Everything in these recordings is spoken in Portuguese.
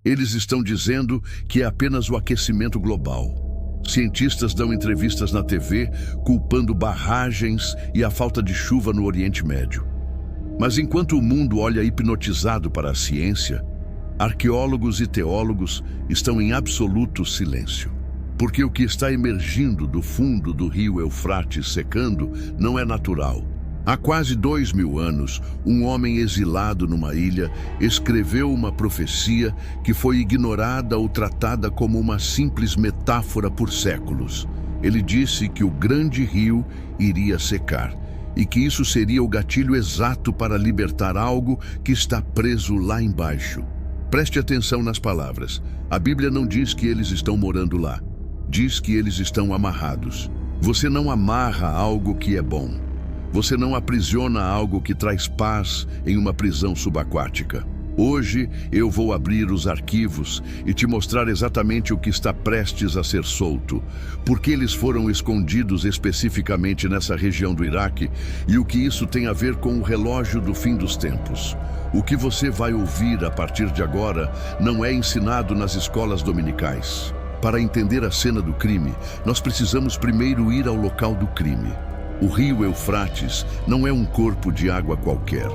Eles estão dizendo que é apenas o aquecimento global. Cientistas dão entrevistas na TV culpando barragens e a falta de chuva no Oriente Médio. Mas enquanto o mundo olha hipnotizado para a ciência, arqueólogos e teólogos estão em absoluto silêncio. Porque o que está emergindo do fundo do rio Eufrates secando não é natural. Há quase 2000 anos, um homem exilado numa ilha escreveu uma profecia que foi ignorada ou tratada como uma simples metáfora por séculos. Ele disse que o grande rio iria secar e que isso seria o gatilho exato para libertar algo que está preso lá embaixo. Preste atenção nas palavras. A Bíblia não diz que eles estão morando lá. Diz que eles estão amarrados. Você não amarra algo que é bom. Você não aprisiona algo que traz paz em uma prisão subaquática. Hoje eu vou abrir os arquivos e te mostrar exatamente o que está prestes a ser solto, porque eles foram escondidos especificamente nessa região do Iraque e o que isso tem a ver com o relógio do fim dos tempos. O que você vai ouvir a partir de agora não é ensinado nas escolas dominicais. Para entender a cena do crime, nós precisamos primeiro ir ao local do crime. O rio Eufrates não é um corpo de água qualquer.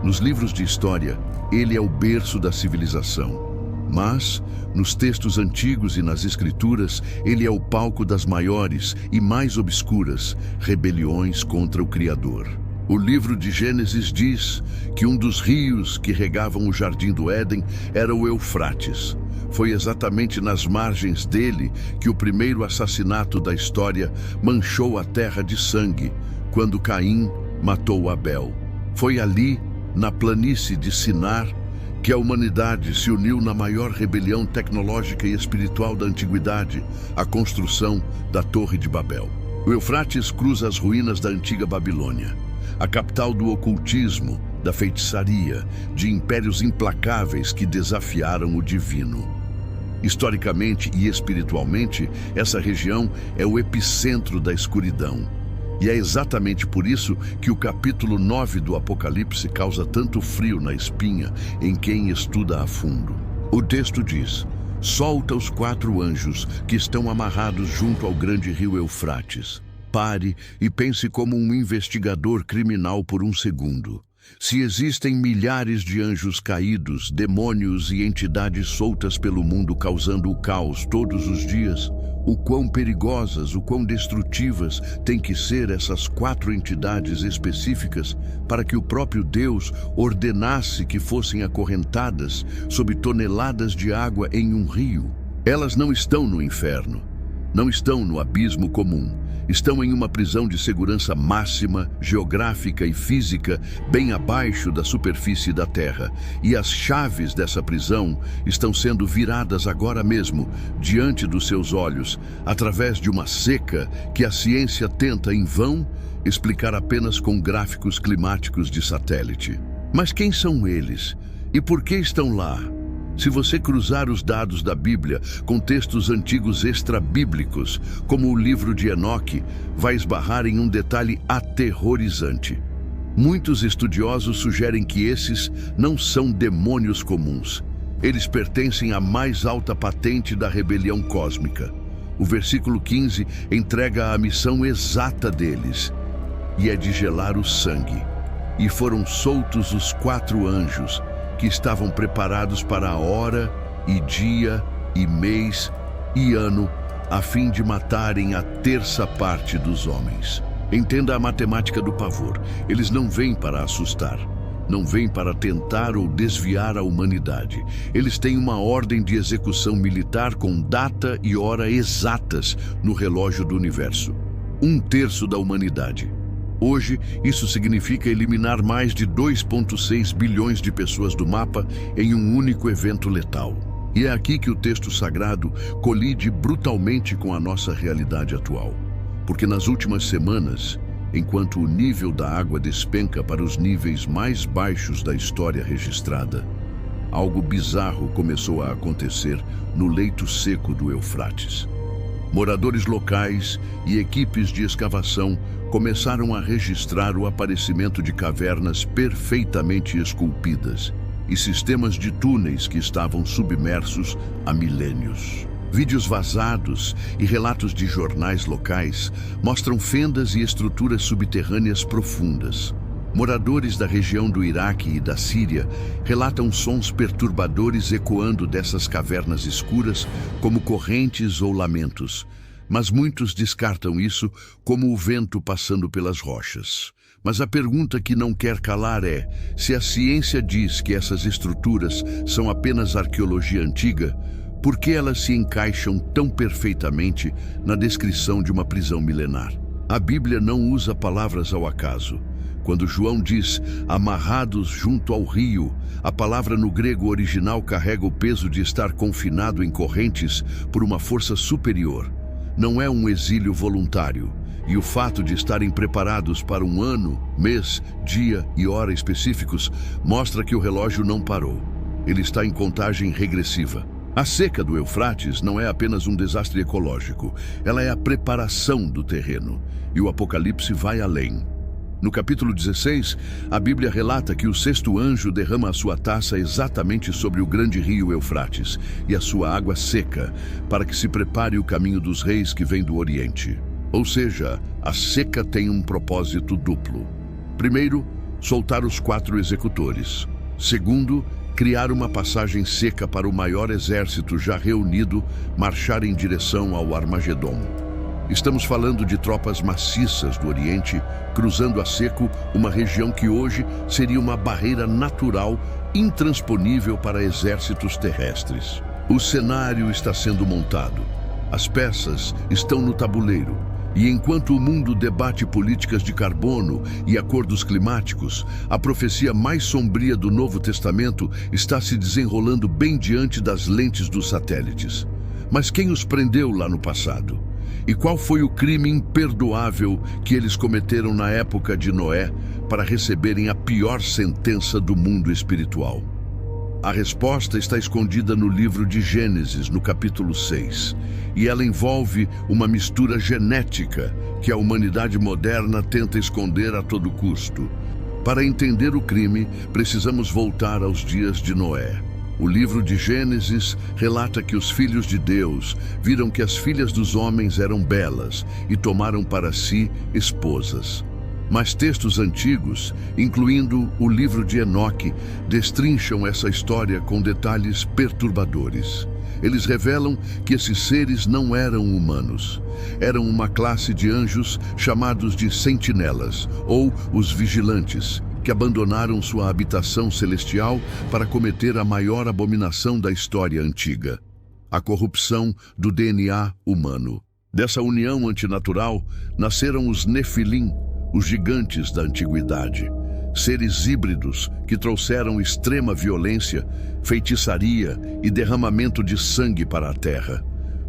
Nos livros de história, ele é o berço da civilização. Mas, nos textos antigos e nas escrituras, ele é o palco das maiores e mais obscuras rebeliões contra o Criador. O livro de Gênesis diz que um dos rios que regavam o jardim do Éden era o Eufrates. Foi exatamente nas margens dele que o primeiro assassinato da história manchou a terra de sangue, quando Caim matou Abel. Foi ali, na planície de Sinar, que a humanidade se uniu na maior rebelião tecnológica e espiritual da antiguidade, a construção da Torre de Babel. O Eufrates cruza as ruínas da antiga Babilônia, a capital do ocultismo, da feitiçaria, de impérios implacáveis que desafiaram o divino. Historicamente e espiritualmente, essa região é o epicentro da escuridão. E é exatamente por isso que o capítulo 9 do Apocalipse causa tanto frio na espinha em quem estuda a fundo. O texto diz: solta os 4 anjos que estão amarrados junto ao grande rio Eufrates. Pare e pense como um investigador criminal por um segundo. Se existem milhares de anjos caídos, demônios e entidades soltas pelo mundo causando o caos todos os dias, o quão perigosas, o quão destrutivas têm que ser essas 4 entidades específicas para que o próprio Deus ordenasse que fossem acorrentadas sob toneladas de água em um rio. Elas não estão no inferno, não estão no abismo comum. Estão em uma prisão de segurança máxima, geográfica e física, bem abaixo da superfície da Terra. E as chaves dessa prisão estão sendo viradas agora mesmo, diante dos seus olhos, através de uma seca que a ciência tenta, em vão, explicar apenas com gráficos climáticos de satélite. Mas quem são eles? E por que estão lá? Se você cruzar os dados da Bíblia com textos antigos extrabíblicos, como o livro de Enoque, vai esbarrar em um detalhe aterrorizante. Muitos estudiosos sugerem que esses não são demônios comuns. Eles pertencem à mais alta patente da rebelião cósmica. O versículo 15 entrega a missão exata deles, e é de gelar o sangue. E foram soltos os 4 anjos, que estavam preparados para a hora, e dia, e mês, e ano, a fim de matarem a 1/3 parte dos homens. Entenda a matemática do pavor. Eles não vêm para assustar, não vêm para tentar ou desviar a humanidade. Eles têm uma ordem de execução militar com data e hora exatas no relógio do universo. 1/3 da humanidade. Hoje, isso significa eliminar mais de 2,6 bilhões de pessoas do mapa em um único evento letal. E é aqui que o texto sagrado colide brutalmente com a nossa realidade atual. Porque nas últimas semanas, enquanto o nível da água despenca para os níveis mais baixos da história registrada, algo bizarro começou a acontecer no leito seco do Eufrates. Moradores locais e equipes de escavação começaram a registrar o aparecimento de cavernas perfeitamente esculpidas. e sistemas de túneis que estavam submersos há milênios. Vídeos vazados e relatos de jornais locais mostram fendas e estruturas subterrâneas profundas. Moradores da região do Iraque e da Síria relatam sons perturbadores ecoando dessas cavernas escuras como correntes ou lamentos, mas muitos descartam isso como o vento passando pelas rochas. Mas a pergunta que não quer calar é: se a ciência diz que essas estruturas são apenas arqueologia antiga, por que elas se encaixam tão perfeitamente na descrição de uma prisão milenar? A Bíblia não usa palavras ao acaso. Quando João diz amarrados junto ao rio, a palavra no grego original carrega o peso de estar confinado em correntes por uma força superior. Não é um exílio voluntário. E o fato de estarem preparados para um ano, mês, dia e hora específicos mostra que o relógio não parou. Ele está em contagem regressiva. A seca do Eufrates não é apenas um desastre ecológico, ela é a preparação do terreno. E o Apocalipse vai além. No capítulo 16, a Bíblia relata que o sexto anjo derrama a sua taça exatamente sobre o grande rio Eufrates e a sua água seca, para que se prepare o caminho dos reis que vêm do Oriente. Ou seja, a seca tem um propósito duplo. Primeiro, soltar os 4 executores. Segundo, criar uma passagem seca para o maior exército já reunido marchar em direção ao Armagedom. Estamos falando de tropas maciças do Oriente, cruzando a seco uma região que hoje seria uma barreira natural intransponível para exércitos terrestres. O cenário está sendo montado. As peças estão no tabuleiro. E enquanto o mundo debate políticas de carbono e acordos climáticos, a profecia mais sombria do Novo Testamento está se desenrolando bem diante das lentes dos satélites. Mas quem os prendeu lá no passado? E qual foi o crime imperdoável que eles cometeram na época de Noé para receberem a pior sentença do mundo espiritual? A resposta está escondida no livro de Gênesis, no capítulo 6, e ela envolve uma mistura genética que a humanidade moderna tenta esconder a todo custo. Para entender o crime, precisamos voltar aos dias de Noé. O livro de Gênesis relata que os filhos de Deus viram que as filhas dos homens eram belas e tomaram para si esposas. Mas textos antigos, incluindo o livro de Enoque, destrincham essa história com detalhes perturbadores. Eles revelam que esses seres não eram humanos. Eram uma classe de anjos chamados de sentinelas, ou os vigilantes, que abandonaram sua habitação celestial para cometer a maior abominação da história antiga: a corrupção do DNA humano. Dessa união antinatural nasceram os Nefilim, os gigantes da antiguidade, seres híbridos que trouxeram extrema violência, feitiçaria e derramamento de sangue para a terra.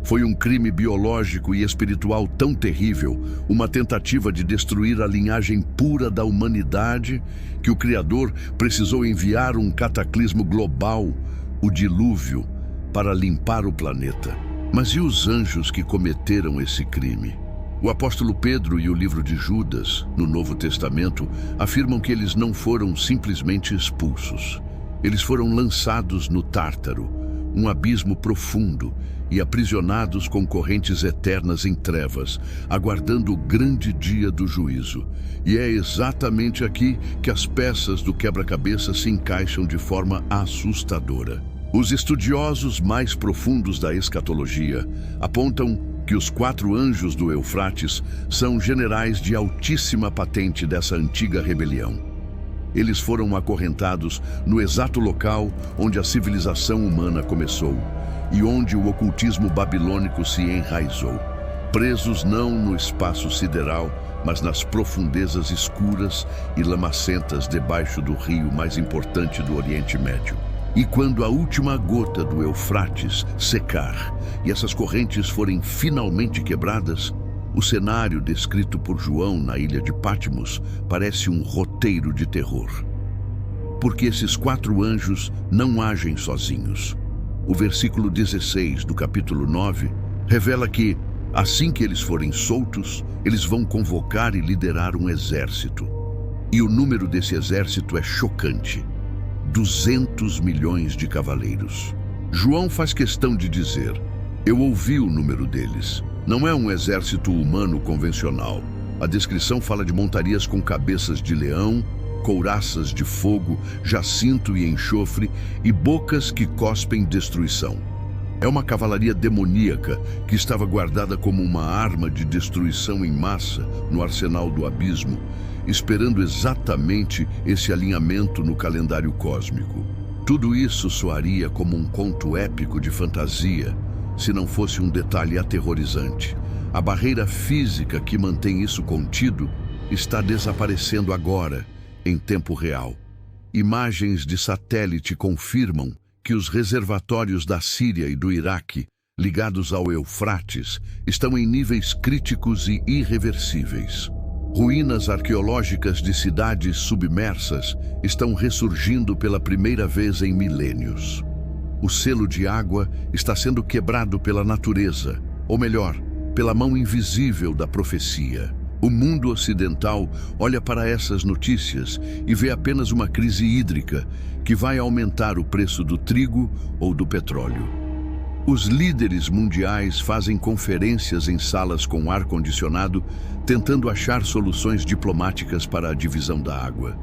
Foi um crime biológico e espiritual tão terrível, uma tentativa de destruir a linhagem pura da humanidade, que o Criador precisou enviar um cataclismo global, o dilúvio, para limpar o planeta. Mas e os anjos que cometeram esse crime? O apóstolo Pedro e o livro de Judas, no Novo Testamento, afirmam que eles não foram simplesmente expulsos. Eles foram lançados no Tártaro, um abismo profundo, e aprisionados com correntes eternas em trevas, aguardando o grande dia do juízo. E é exatamente aqui que as peças do quebra-cabeça se encaixam de forma assustadora. Os estudiosos mais profundos da escatologia apontam que os 4 anjos do Eufrates são generais de altíssima patente dessa antiga rebelião. Eles foram acorrentados no exato local onde a civilização humana começou e onde o ocultismo babilônico se enraizou. Presos não no espaço sideral, mas nas profundezas escuras e lamacentas debaixo do rio mais importante do Oriente Médio. E quando a última gota do Eufrates secar e essas correntes forem finalmente quebradas, o cenário descrito por João na ilha de Patmos parece um roteiro de terror. Porque esses 4 anjos não agem sozinhos. O versículo 16 do capítulo 9 revela que, assim que eles forem soltos, eles vão convocar e liderar um exército. E o número desse exército é chocante: 200 milhões de cavaleiros. João faz questão de dizer: eu ouvi o número deles. Não é um exército humano convencional. A descrição fala de montarias com cabeças de leão, couraças de fogo, jacinto e enxofre e bocas que cospem destruição. É uma cavalaria demoníaca que estava guardada como uma arma de destruição em massa no arsenal do abismo, esperando exatamente esse alinhamento no calendário cósmico. Tudo isso soaria como um conto épico de fantasia, se não fosse um detalhe aterrorizante. A barreira física que mantém isso contido está desaparecendo agora, em tempo real. Imagens de satélite confirmam que os reservatórios da Síria e do Iraque, ligados ao Eufrates, estão em níveis críticos e irreversíveis. Ruínas arqueológicas de cidades submersas estão ressurgindo pela primeira vez em milênios. O selo de água está sendo quebrado pela natureza, ou melhor, pela mão invisível da profecia. O mundo ocidental olha para essas notícias e vê apenas uma crise hídrica que vai aumentar o preço do trigo ou do petróleo. Os líderes mundiais fazem conferências em salas com ar-condicionado, tentando achar soluções diplomáticas para a divisão da água.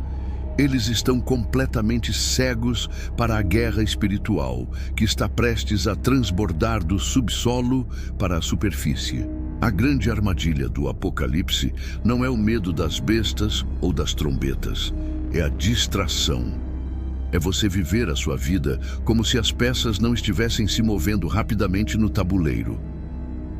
Eles estão completamente cegos para a guerra espiritual, que está prestes a transbordar do subsolo para a superfície. A grande armadilha do Apocalipse não é o medo das bestas ou das trombetas, é a distração. É você viver a sua vida como se as peças não estivessem se movendo rapidamente no tabuleiro.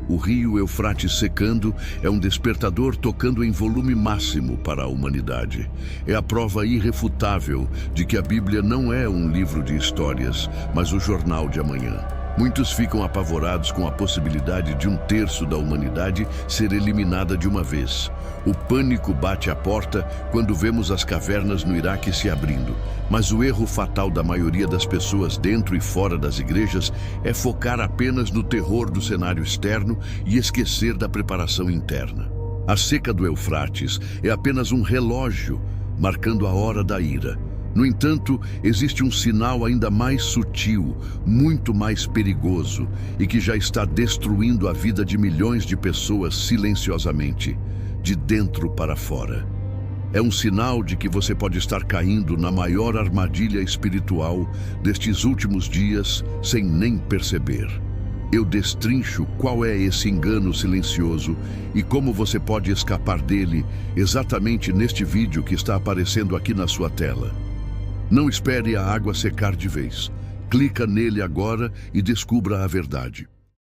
O rio Eufrates secando é um despertador tocando em volume máximo para a humanidade. É a prova irrefutável de que a Bíblia não é um livro de histórias, mas o jornal de amanhã. Muitos ficam apavorados com a possibilidade de 1/3 da humanidade ser eliminada de uma vez. O pânico bate à porta quando vemos as cavernas no Iraque se abrindo. Mas o erro fatal da maioria das pessoas dentro e fora das igrejas é focar apenas no terror do cenário externo e esquecer da preparação interna. A seca do Eufrates é apenas um relógio marcando a hora da ira. No entanto, existe um sinal ainda mais sutil, muito mais perigoso e que já está destruindo a vida de milhões de pessoas silenciosamente, de dentro para fora. É um sinal de que você pode estar caindo na maior armadilha espiritual destes últimos dias sem nem perceber. Eu destrincho qual é esse engano silencioso e como você pode escapar dele exatamente neste vídeo que está aparecendo aqui na sua tela. Não espere a água secar de vez. Clica nele agora e descubra a verdade.